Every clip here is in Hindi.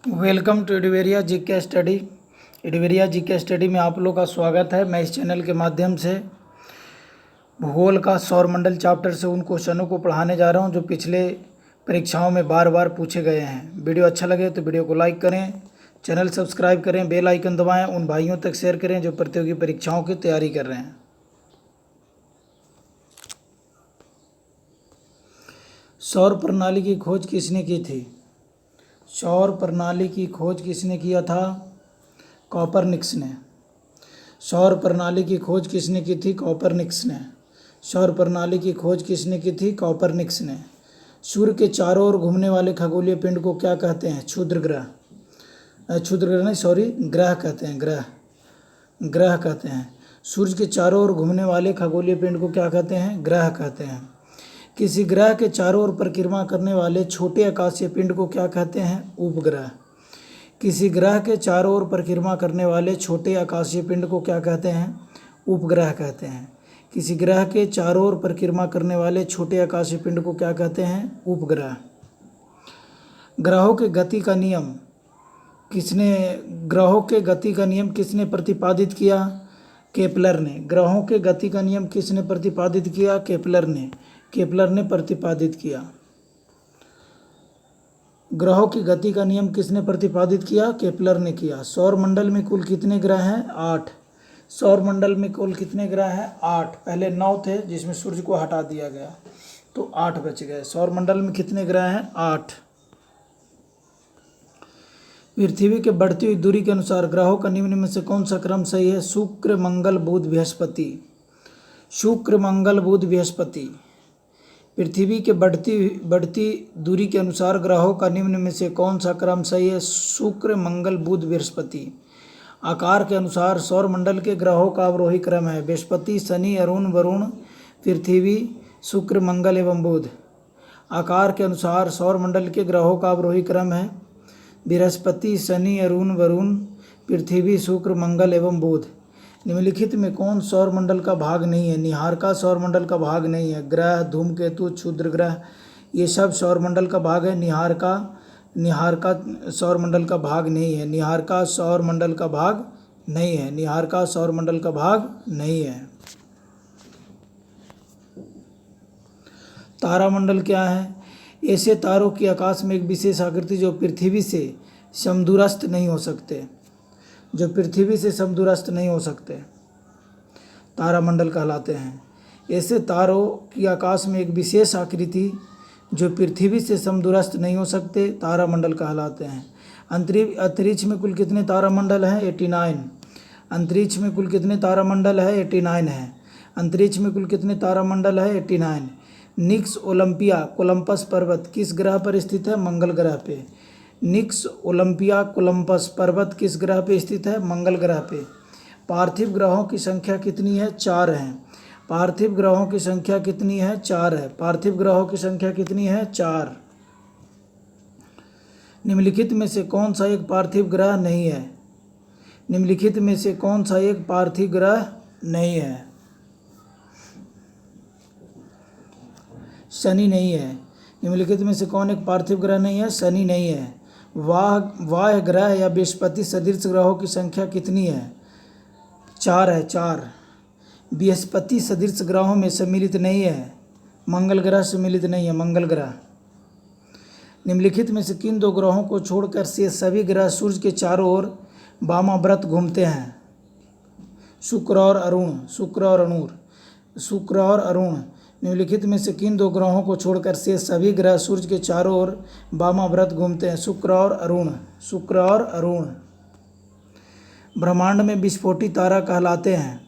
वेलकम टू एडवेरिया जीके स्टडी। एडवेरिया जीके स्टडी में आप लोग का स्वागत है। मैं इस चैनल के माध्यम से भूगोल का सौरमंडल चैप्टर से उन क्वेश्चनों को पढ़ाने जा रहा हूं जो पिछले परीक्षाओं में बार बार पूछे गए हैं। वीडियो अच्छा लगे तो वीडियो को लाइक करें, चैनल सब्सक्राइब करें, बेल आइकन दबाएं, उन भाइयों तक शेयर करें जो प्रतियोगी परीक्षाओं की तैयारी कर रहे हैं। सौर प्रणाली की खोज किसने की थी? सौर प्रणाली की खोज किसने किया था? कॉपरनिकस ने। सौर प्रणाली की खोज किसने की थी? कॉपरनिकस ने। सौर प्रणाली की खोज किसने की थी? कॉपरनिकस ने। सूर्य के चारों ओर घूमने वाले खगोलीय पिंड को क्या कहते हैं? क्षुद्र ग्रह। क्षुद्र ग्रह नहीं, सॉरी, ग्रह कहते हैं। ग्रह कहते हैं। सूर्य के चारों ओर घूमने वाले खगोलीय पिंड को क्या कहते हैं? ग्रह कहते हैं। किसी ग्रह के चारों ओर परिक्रमा करने वाले छोटे आकाशीय पिंड को क्या कहते हैं? उपग्रह। किसी ग्रह के चारों ओर परिक्रमा करने वाले छोटे आकाशीय पिंड को क्या कहते हैं? उपग्रह कहते हैं। किसी ग्रह के चारों ओर परिक्रमा करने वाले छोटे आकाशीय पिंड को क्या कहते हैं? उपग्रह। ग्रहों के गति का नियम किसने प्रतिपादित किया? केपलर ने। ग्रहों के गति का नियम किसने प्रतिपादित किया? केपलर ने प्रतिपादित किया। ग्रहों की गति का नियम किसने प्रतिपादित किया? केपलर ने किया। सौरमंडल में कुल कितने ग्रह हैं? 8। सौरमंडल में कुल कितने ग्रह हैं? 8। पहले 9 थे जिसमें सूर्य को हटा दिया गया तो 8 बच गए। सौरमंडल में कितने ग्रह हैं? 8। पृथ्वी के बढ़ती हुई दूरी के अनुसार ग्रहों का निम्न में से कौन सा क्रम सही है? शुक्र, मंगल, बुध, बृहस्पति। शुक्र, मंगल, बुध, बृहस्पति। पृथ्वी के बढ़ती दूरी के अनुसार ग्रहों का निम्न में से कौन सा क्रम सही है? शुक्र, मंगल, बुध, बृहस्पति। आकार के अनुसार सौरमंडल के ग्रहों का अवरोही क्रम है बृहस्पति, शनि, अरुण, वरुण, पृथ्वी, शुक्र, मंगल एवं बुध। आकार के अनुसार सौरमंडल के ग्रहों का अवरोही क्रम है बृहस्पति, शनि, अरुण, वरुण, पृथ्वी, शुक्र, मंगल एवं बुध। निम्नलिखित में कौन सौरमंडल का भाग नहीं है? निहारिका सौरमंडल का भाग नहीं है। ग्रह, धूमकेतु, क्षुद्र ग्रह, ये सब सौरमंडल का भाग है। निहारिका सौरमंडल का भाग नहीं है। निहारिका सौरमंडल का भाग नहीं है। निहारिका सौरमंडल का भाग नहीं है। तारामंडल क्या है? ऐसे तारों की आकाश में एक विशेष आकृति जो पृथ्वी से समदूरस्थ नहीं हो सकते, तारामंडल कहलाते हैं। ऐसे तारों की आकाश में एक विशेष आकृति जो पृथ्वी से समदूरस्थ नहीं हो सकते, तारामंडल कहलाते हैं। अंतरिक्ष में कुल कितने तारामंडल हैं? 89। अंतरिक्ष में कुल कितने तारामंडल है? 89 है। अंतरिक्ष में कुल कितने तारामंडल है? 89। निक्स ओलंपिया कोलंपस पर्वत किस ग्रह पर स्थित है? मंगल ग्रह पे। निक्स ओलंपिया कोलंपस पर्वत किस ग्रह पे स्थित है? मंगल ग्रह पे। पार्थिव ग्रहों की संख्या कितनी है? 4 हैं। पार्थिव ग्रहों की संख्या कितनी है? 4 है। पार्थिव ग्रहों की संख्या कितनी है? 4। निम्नलिखित में से कौन सा एक पार्थिव ग्रह नहीं है? निम्नलिखित में से कौन सा एक पार्थिव ग्रह नहीं है? शनि नहीं है। निम्नलिखित में से कौन एक पार्थिव ग्रह नहीं है? शनि नहीं है। वाह ग्रह या बृहस्पति सदृश ग्रहों की संख्या कितनी है? 4 है। 4। बृहस्पति सदृश ग्रहों में सम्मिलित नहीं है। मंगल ग्रह सम्मिलित नहीं है। मंगल ग्रह। निम्नलिखित में से किन 2 ग्रहों को छोड़कर से सभी ग्रह सूर्य के चारों ओर वामाव्रत घूमते हैं? शुक्र और अरुण। निम्नलिखित में से किन 2 ग्रहों को छोड़कर से सभी ग्रह सूर्य के चारों ओर वामाव्रत घूमते हैं? शुक्र और अरुण। ब्रह्मांड में विस्फोटी तारा कहलाते हैं।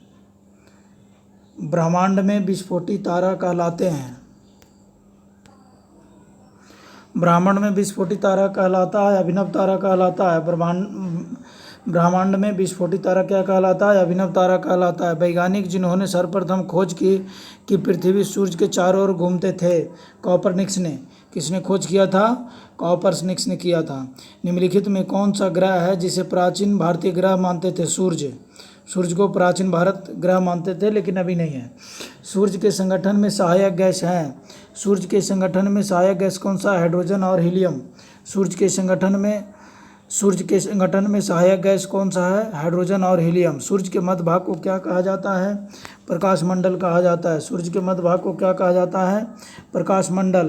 ब्रह्मांड में विस्फोटी तारा कहलाता है, अभिनव तारा कहलाता है। ब्रह्मांड में विस्फोटी तारा क्या कहलाता है? अभिनव तारा कहलाता है। वैज्ञानिक जिन्होंने सर्वप्रथम खोज की कि पृथ्वी सूर्य के चारों ओर घूमते थे, कॉपरनिकस ने। किसने खोज किया था? कॉपरनिकस ने किया था। निम्नलिखित में कौन सा ग्रह है जिसे प्राचीन भारतीय ग्रह मानते थे? सूर्य को प्राचीन भारत ग्रह मानते थे लेकिन अभी नहीं है। सूर्य के संगठन में सहायक गैस हैं। सूर्य के संगठन में सहायक गैस कौन सा? हाइड्रोजन और हीलियम। सूर्य के संगठन में सूर्य के संगठन में सहायक गैस कौन सा है? हाइड्रोजन और हीलियम। सूर्य के मध्य भाग को क्या कहा जाता है? प्रकाश मंडल कहा जाता है। सूर्य के मध्य भाग को क्या कहा जाता है? प्रकाश मंडल।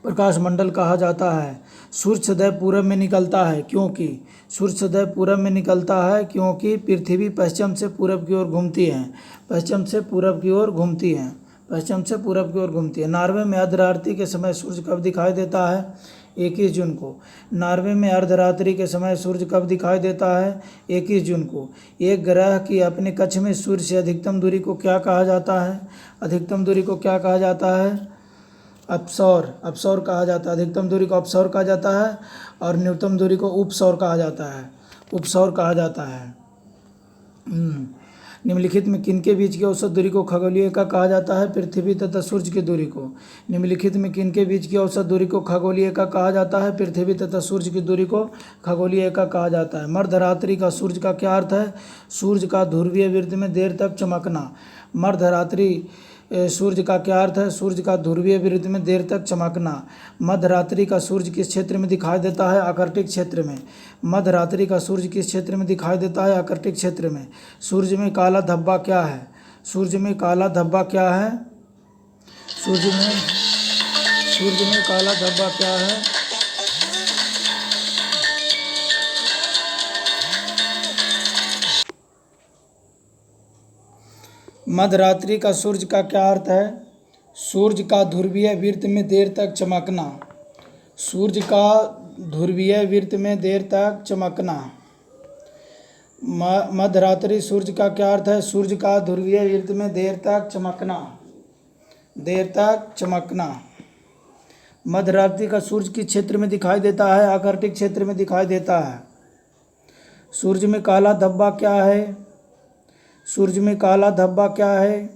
प्रकाश मंडल कहा जाता है। सूर्य सदैव पूरब में निकलता है क्योंकि सूर्य सदैव पूरब में निकलता है क्योंकि पृथ्वी पश्चिम से पूरब की ओर घूमती है। पश्चिम से पूरब की ओर घूमती है। पश्चिम से पूरब की ओर घूमती है। नॉर्वे में अर्धरात्रि के समय सूर्य कब दिखाई देता है? 21 जून को। नॉर्वे में अर्धरात्रि के समय सूर्य कब दिखाई देता है? 21 जून को। एक ग्रह की अपने कक्ष में सूर्य से अधिकतम दूरी को क्या कहा जाता है? अधिकतम दूरी को क्या कहा जाता है? अपसौर। अपसौर कहा जाता है। अधिकतम दूरी को अपसौर कहा जाता है और न्यूनतम दूरी को उपसौर कहा जाता है। उपसौर कहा जाता है। निम्नलिखित में किनके बीच की औसत दूरी को खगोलीय एकक कहा जाता है? पृथ्वी तथा सूर्य की दूरी को। निम्नलिखित में किनके बीच की औसत दूरी को खगोलीय एकक कहा जाता है? पृथ्वी तथा सूर्य की दूरी को खगोलीय एकक कहा जाता है। मध्यरात्रि का सूर्य का क्या अर्थ है? सूर्य का ध्रुवीय वृत्त में देर तक चमकना। मध्यरात्रि सूर्य का क्या अर्थ है? सूर्य का ध्रुवीय वृत्त में देर तक चमकना। मध्यरात्रि का सूर्य किस क्षेत्र में दिखाई देता है? आर्कटिक क्षेत्र में। मध्यरात्रि का सूर्य किस क्षेत्र में दिखाई देता है? आर्कटिक क्षेत्र में। सूर्य में काला धब्बा क्या है? सूर्य में काला धब्बा क्या है? सूर्य में काला धब्बा क्या है? मध्यरात्रि का सूर्य का क्या अर्थ है? सूर्य का ध्रुवीय वृत्त में देर तक चमकना। सूर्य का ध्रुवीय वृत्त में देर तक चमकना। मध्यरात्रि सूर्य का क्या अर्थ है? सूर्य का ध्रुवीय वृत्त में देर तक चमकना। देर तक चमकना। मध्यरात्रि का सूर्य किस क्षेत्र में दिखाई देता है? आर्कटिक क्षेत्र में दिखाई देता है। सूर्य में काला धब्बा क्या है? सूर्य में काला धब्बा क्या है?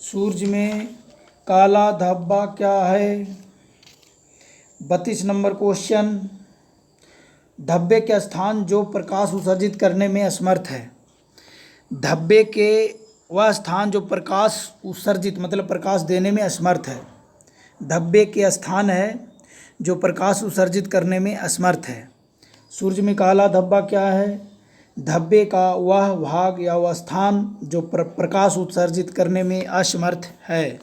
सूर्य में काला धब्बा क्या है? 32 नंबर क्वेश्चन। धब्बे के स्थान जो प्रकाश उत्सर्जित करने में असमर्थ है। धब्बे के वह स्थान जो प्रकाश उत्सर्जित मतलब प्रकाश देने में असमर्थ है। धब्बे के स्थान है जो प्रकाश उत्सर्जित करने में असमर्थ है। सूर्य में काला धब्बा क्या है? धब्बे का वह भाग या वह स्थान जो प्रकाश उत्सर्जित करने में असमर्थ है।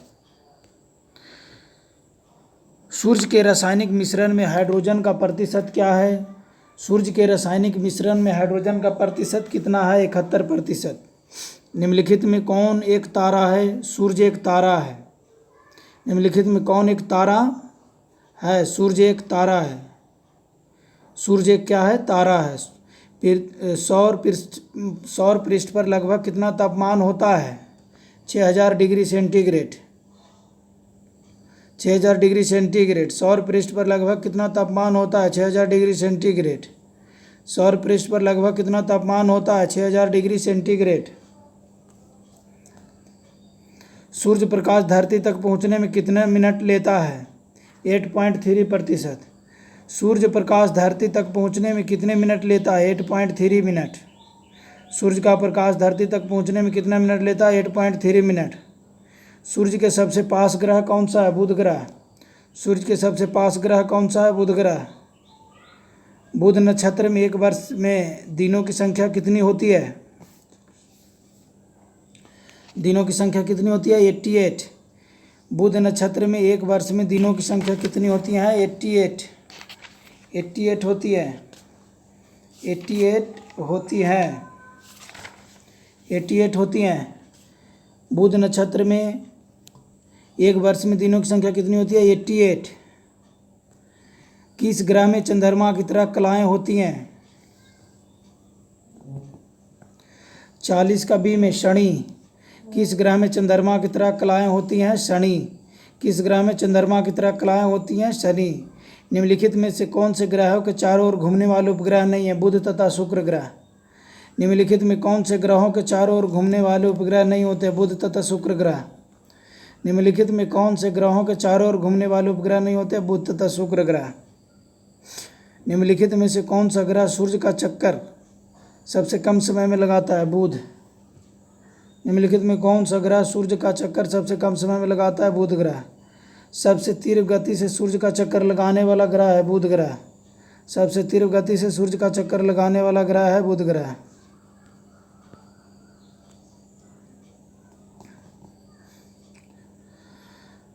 सूर्य के रासायनिक मिश्रण में हाइड्रोजन का प्रतिशत क्या है? सूर्य के रासायनिक मिश्रण में हाइड्रोजन का प्रतिशत कितना है? 71%। निम्नलिखित में कौन एक तारा है? सूर्य एक तारा है। निम्नलिखित में कौन एक तारा है? सूर्य एक तारा है। सूर्य एक क्या है? तारा है। फिर सौर पृष्ठ पर लगभग कितना तापमान होता है? 6000 डिग्री सेंटीग्रेड। 6000 degree centigrade. सौर पृष्ठ पर लगभग कितना तापमान होता है? 6000 डिग्री सेंटीग्रेड। सौर पृष्ठ पर लगभग कितना तापमान होता है? 6000 डिग्री सेंटीग्रेड। सूर्य प्रकाश धरती तक पहुंचने में कितने मिनट लेता है? 8.3%। सूर्य प्रकाश धरती तक पहुंचने में कितने मिनट लेता है? 8.3 मिनट। सूर्य का प्रकाश धरती तक पहुंचने में कितना मिनट लेता है? 8.3 मिनट। सूर्य के सबसे पास ग्रह कौन सा है? बुध ग्रह। सूर्य के सबसे पास ग्रह कौन सा है? बुध ग्रह। बुध नक्षत्र में एक वर्ष में दिनों की संख्या कितनी होती है? दिनों की संख्या कितनी होती है? 88। बुध नक्षत्र में एक वर्ष में दिनों की संख्या कितनी होती है? 88 होती है। 88 होती है। 88 होती हैं। बुध नक्षत्र में एक वर्ष में दिनों की संख्या कितनी होती है? 88। किस ग्रह में चंद्रमा की तरह कलाएं होती हैं? 40 का बी में शनि। किस ग्रह में चंद्रमा की तरह कलाएं होती हैं? शनि। किस ग्रह में चंद्रमा की तरह कलाएं होती हैं? शनि। निम्नलिखित में से कौन से ग्रहों के चारों ओर घूमने वाले उपग्रह नहीं है? बुध तथा शुक्र ग्रह। निम्नलिखित में कौन से ग्रहों के चारों ओर घूमने वाले उपग्रह नहीं होते? बुध तथा शुक्र ग्रह। निम्नलिखित में कौन से ग्रहों के चारों ओर घूमने वाले उपग्रह नहीं होते? बुध तथा शुक्र ग्रह। निम्नलिखित में से कौन सा ग्रह सूर्य का चक्कर सबसे कम समय में लगाता है? बुध। निम्नलिखित में कौन सा ग्रह सूर्य का चक्कर सबसे कम समय में लगाता है? बुध ग्रह। सबसे तीव्र गति से सूर्य का चक्कर लगाने वाला ग्रह है बुध ग्रह। सबसे तीव्र गति से सूर्य का चक्कर लगाने वाला ग्रह है बुध ग्रह।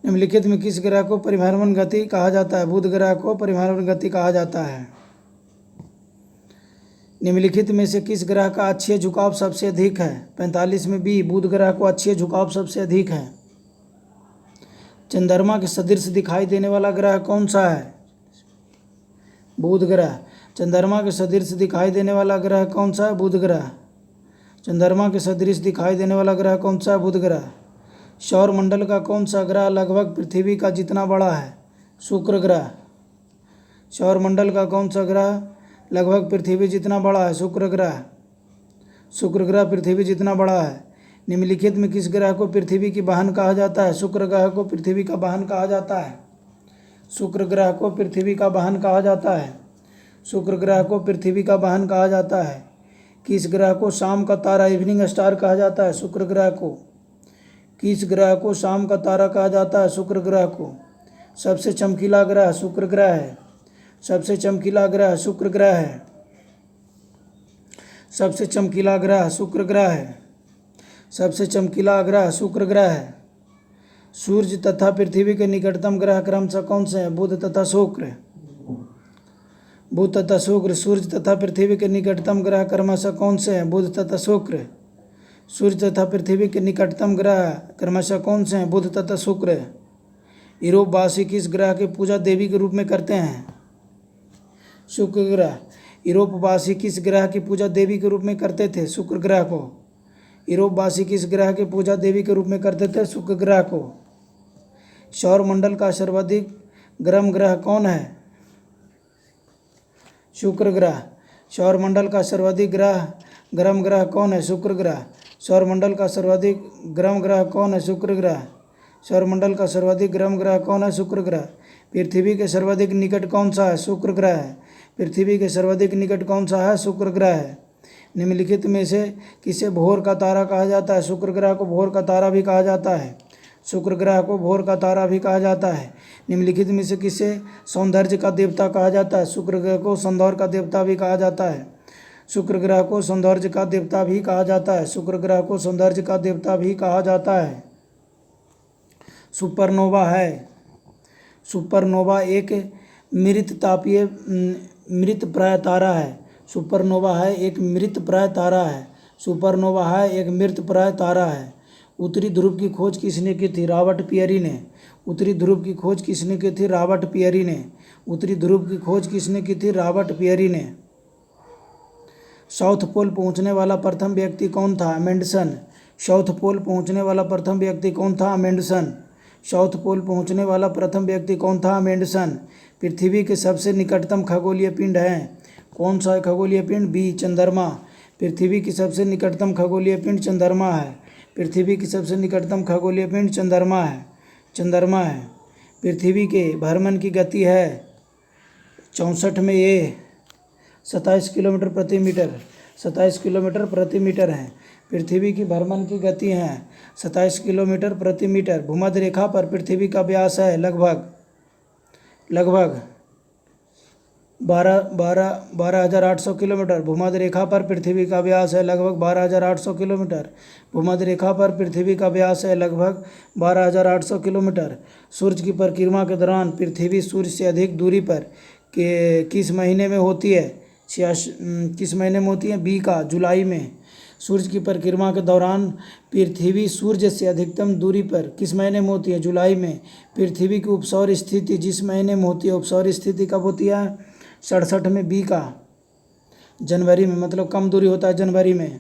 निम्नलिखित में किस ग्रह को परिभ्रमण गति कहा जाता है? बुध ग्रह को परिभ्रमण गति कहा जाता है। निम्नलिखित में से किस ग्रह का अक्षीय झुकाव सबसे अधिक है? 45 में बी, बुध ग्रह को अक्षीय झुकाव सबसे अधिक है। चंद्रमा के सदृश दिखाई देने वाला ग्रह कौन सा है? बुध ग्रह। चंद्रमा के सदृश दिखाई देने वाला ग्रह कौन सा है? बुध ग्रह। चंद्रमा के सदृश दिखाई देने वाला ग्रह कौन सा है? बुध ग्रह। सौर मंडल का कौन सा ग्रह लगभग पृथ्वी का जितना बड़ा है? शुक्र ग्रह। सौर मंडल का कौन सा ग्रह लगभग पृथ्वी जितना बड़ा है? शुक्र ग्रह। शुक्र ग्रह पृथ्वी जितना बड़ा है। निम्नलिखित में किस ग्रह को पृथ्वी की बहन कहा जाता है? शुक्र ग्रह को पृथ्वी का बहन कहा जाता है। शुक्र ग्रह को पृथ्वी का बहन कहा जाता है। शुक्र ग्रह को पृथ्वी का बहन कहा जाता है। किस ग्रह को शाम का तारा इवनिंग स्टार कहा जाता है? शुक्र ग्रह को। किस ग्रह को शाम का तारा कहा जाता है? शुक्र ग्रह को। सबसे चमकीला ग्रह शुक्र ग्रह है। सबसे चमकीला ग्रह शुक्र ग्रह है। सबसे चमकीला ग्रह शुक्र ग्रह है। सबसे चमकीला ग्रह शुक्र ग्रह है। सूर्य तथा पृथ्वी के निकटतम ग्रह क्रमशः कौन से हैं? बुध तथा शुक्र। बुध तथा शुक्र। सूर्य तथा पृथ्वी के निकटतम ग्रह क्रमशः कौन से हैं? बुध तथा शुक्र। सूर्य तथा पृथ्वी के निकटतम ग्रह क्रमशः कौन से हैं? बुध तथा शुक्र। यूरोपवासी किस ग्रह की पूजा देवी के रूप में करते हैं? शुक्र ग्रह। यूरोपवासी किस ग्रह की पूजा देवी के रूप में करते थे? शुक्र ग्रह को। यूरोपवासी किस ग्रह की पूजा देवी के रूप में करते थे? शुक्र ग्रह को। सौर मंडल का सर्वाधिक गर्म ग्रह कौन है? शुक्र ग्रह। सौर मंडल का सर्वाधिक गर्म ग्रह कौन है? शुक्र ग्रह। सौर मंडल का सर्वाधिक गर्म ग्रह कौन है? शुक्र ग्रह। सौर मंडल का सर्वाधिक गर्म ग्रह कौन है? शुक्र ग्रह। पृथ्वी के सर्वाधिक निकट कौन सा है? शुक्र ग्रह है। पृथ्वी के सर्वाधिक निकट कौन सा है? शुक्र ग्रह है। निम्नलिखित में से किसे भोर का तारा कहा जाता है? शुक्र ग्रह को भोर का तारा भी कहा जाता है। शुक्र ग्रह को भोर का तारा भी कहा जाता है। निम्नलिखित में से किसे सौंदर्य का देवता कहा जाता है? शुक्र ग्रह को सौंदर्य का देवता भी कहा जाता है। शुक्र ग्रह को सौंदर्य का देवता भी कहा जाता है। शुक्र ग्रह को सौंदर्य का देवता भी कहा जाता है। सुपरनोवा है। सुपरनोवा एक मृततापीय मृतप्राय तारा है। सुपरनोवा है एक मृतप्राय तारा है। सुपरनोवा है एक मृतप्राय तारा है। उत्तरी ध्रुव की खोज किसने की थी? रॉबर्ट पियरी ने। उत्तरी ध्रुव की खोज किसने की थी? रॉबर्ट पियरी ने। उत्तरी ध्रुव की खोज किसने की थी? रॉबर्ट पियरी ने। साउथ पोल पहुंचने वाला प्रथम व्यक्ति कौन था? अमेंडसन। साउथ पोल पहुंचने वाला प्रथम व्यक्ति कौन था? अमेंडसन। साउथ पोल पहुंचने वाला प्रथम व्यक्ति कौन था? अमेंडसन। पृथ्वी के सबसे निकटतम खगोलीय पिंड है कौन सा खगोलीय पिंड? बी, चंद्रमा। पृथ्वी की सबसे निकटतम खगोलीय पिंड चंद्रमा है। पृथ्वी की सबसे निकटतम खगोलीय पिंड चंद्रमा है। चंद्रमा है। पृथ्वी के भ्रमण की गति है 64 में ए 27 किलोमीटर प्रति मीटर। 27 किलोमीटर प्रति मीटर है। पृथ्वी की भ्रमण की गति है 27 किलोमीटर प्रति मीटर। भूमध्य रेखा पर पृथ्वी का व्यास है लगभग 12,800 किलोमीटर। भूमध्य रेखा पर पृथ्वी का व्यास है लगभग 12,800 किलोमीटर। भूमध्य रेखा पर पृथ्वी का व्यास है लगभग 12,800 किलोमीटर। सूर्य की परिक्रमा के दौरान पृथ्वी सूर्य से अधिक दूरी पर किस महीने में होती है? किस महीने में होती है? बी का, जुलाई में। सूर्य की परिक्रमा के दौरान पृथ्वी सूर्य से अधिकतम दूरी पर किस महीने में होती है? जुलाई में। पृथ्वी की उपसौर स्थिति जिस महीने में होती है, उपसौर स्थिति कब होती है? 67 में, बी का, जनवरी में। मतलब कम दूरी होता है जनवरी में।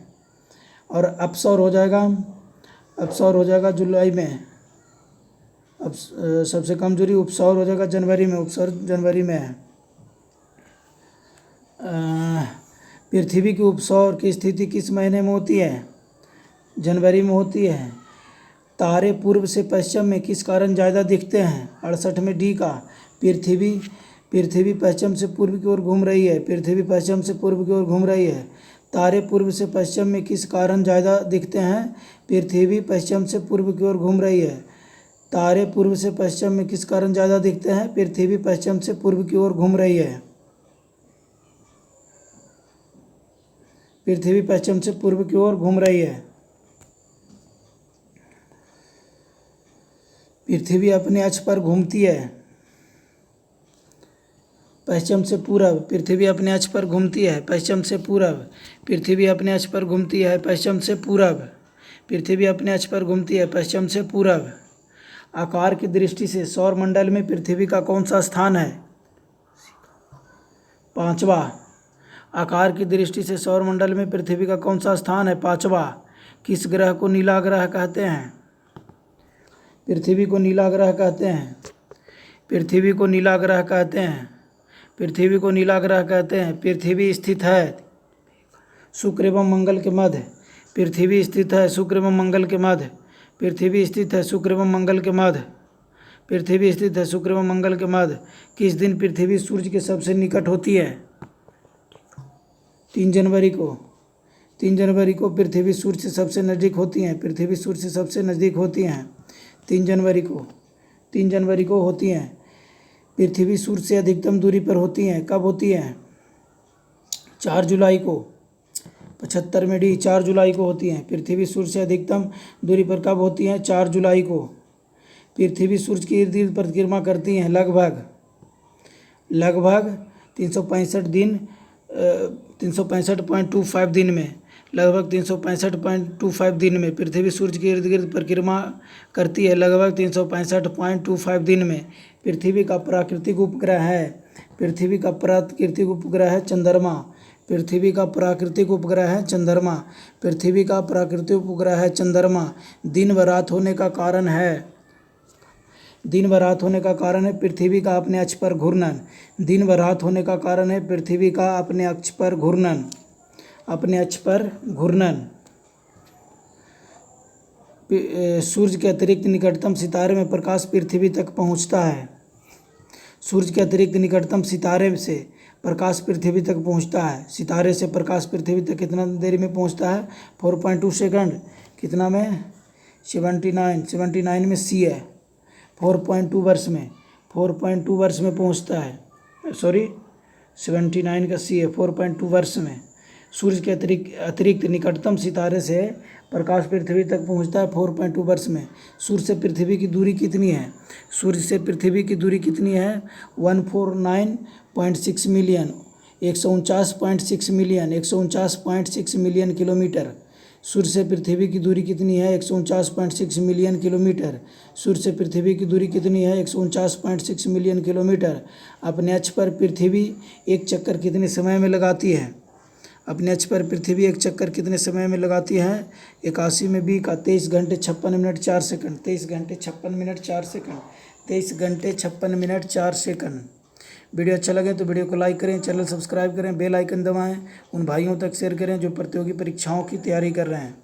और अपसौर हो जाएगा जुलाई में। अब सबसे कम दूरी उपसौर हो जाएगा जनवरी में। उपसौर जनवरी में है। पृथ्वी की उपसौर की स्थिति किस महीने में होती है? जनवरी में होती है। तारे पूर्व से पश्चिम में किस कारण ज़्यादा दिखते हैं? 68 में, डी का, पृथ्वी पश्चिम से पूर्व की ओर घूम रही है। पृथ्वी पश्चिम से पूर्व की ओर घूम रही है। तारे पूर्व से पश्चिम में किस कारण ज़्यादा दिखते हैं? पृथ्वी पश्चिम से पूर्व की ओर घूम रही है। तारे पूर्व से पश्चिम में किस कारण ज़्यादा दिखते हैं? पृथ्वी पश्चिम से पूर्व की ओर घूम रही है। पृथ्वी पश्चिम से पूर्व की ओर घूम रही है। पृथ्वी अपने अक्ष पर घूमती है पश्चिम से पूरब। पृथ्वी अपने अक्ष पर घूमती है पश्चिम से पूरब। पृथ्वी अपने अक्ष पर घूमती है पश्चिम से पूरब। पृथ्वी अपने अक्ष पर घूमती है पश्चिम से पूरब। आकार की दृष्टि से सौर मंडल में पृथ्वी का कौन सा स्थान है? 5वां। आकार की दृष्टि से सौर मंडल में पृथ्वी का कौन सा स्थान है? 5वां। किस ग्रह को नीला ग्रह कहते हैं? पृथ्वी को नीला ग्रह कहते हैं। पृथ्वी को नीला ग्रह कहते हैं। पृथ्वी को नीला ग्रह कहते हैं। पृथ्वी स्थित है शुक्र एवं मंगल के मध्य। पृथ्वी स्थित है शुक्र एवं मंगल के मध्य। पृथ्वी स्थित है शुक्र एवं मंगल के मध्य। पृथ्वी स्थित है शुक्र एवं मंगल के मध्य। किस दिन पृथ्वी सूर्य के सबसे निकट होती है? 3 जनवरी को। 3 जनवरी को पृथ्वी सूर्य से सबसे नज़दीक होती हैं। पृथ्वी सूर्य से सबसे नज़दीक होती हैं 3 जनवरी को। 3 जनवरी को होती हैं। पृथ्वी सूर्य से अधिकतम दूरी पर होती हैं। कब होती हैं? 4 जुलाई को। 75 में डी 4 जुलाई को होती हैं। पृथ्वी सूर्य से अधिकतम दूरी पर कब होती हैं? 4 जुलाई को। पृथ्वी सूर्य के इर्द गिर्द परिक्रमा करती हैं लगभग 365 दिन 365.25 दिन में। लगभग 365.25 दिन में पृथ्वी सूर्य के इर्द गिर्द परिक्रमा करती है लगभग 365.25 दिन में। पृथ्वी का प्राकृतिक उपग्रह है। पृथ्वी का प्राकृतिक उपग्रह है चंद्रमा। पृथ्वी का प्राकृतिक उपग्रह है चंद्रमा। पृथ्वी का प्राकृतिक उपग्रह है चंद्रमा। दिन व रात होने का कारण है पृथ्वी का अपने अक्ष पर घूर्णन। दिन व रात होने का कारण है पृथ्वी का अपने अक्ष पर घूर्णन। सूर्य के अतिरिक्त निकटतम सितारे में प्रकाश पृथ्वी तक पहुंचता है। सूर्य के अतिरिक्त निकटतम सितारे से प्रकाश पृथ्वी तक पहुंचता है। सितारे से प्रकाश पृथ्वी तक कितना देरी में पहुंचता है? 4.2 सेकंड। कितना में? 79 में सी है। 4.2 वर्ष में 4.2 वर्ष में पहुंचता है। 79 का सी है। 4.2 वर्ष में सूर्य के अतिरिक्त निकटतम सितारे से प्रकाश पृथ्वी तक पहुंचता है 4.2 वर्ष में। सूर्य से पृथ्वी की दूरी कितनी है? सूर्य से पृथ्वी की दूरी कितनी है? 149.6 मिलियन 149.6 मिलियन किलोमीटर। सूर्य से पृथ्वी की दूरी कितनी है? 149.6 मिलियन किलोमीटर। सूर्य से पृथ्वी की दूरी कितनी है? 149.6 मिलियन किलोमीटर। अपने अक्ष पर पृथ्वी एक चक्कर कितने समय में लगाती है? अपने अक्ष पर पृथ्वी एक चक्कर कितने समय में लगाती है? 81 में बी का 23 घंटे 56 मिनट 4 सेकंड। 23 घंटे 56 मिनट 4 सेकंड। 23 घंटे 56 मिनट 4 सेकंड। वीडियो अच्छा लगे तो वीडियो को लाइक करें, चैनल सब्सक्राइब करें, बेल आइकन दबाएं, उन भाइयों तक शेयर करें जो प्रतियोगी परीक्षाओं की तैयारी कर रहे हैं।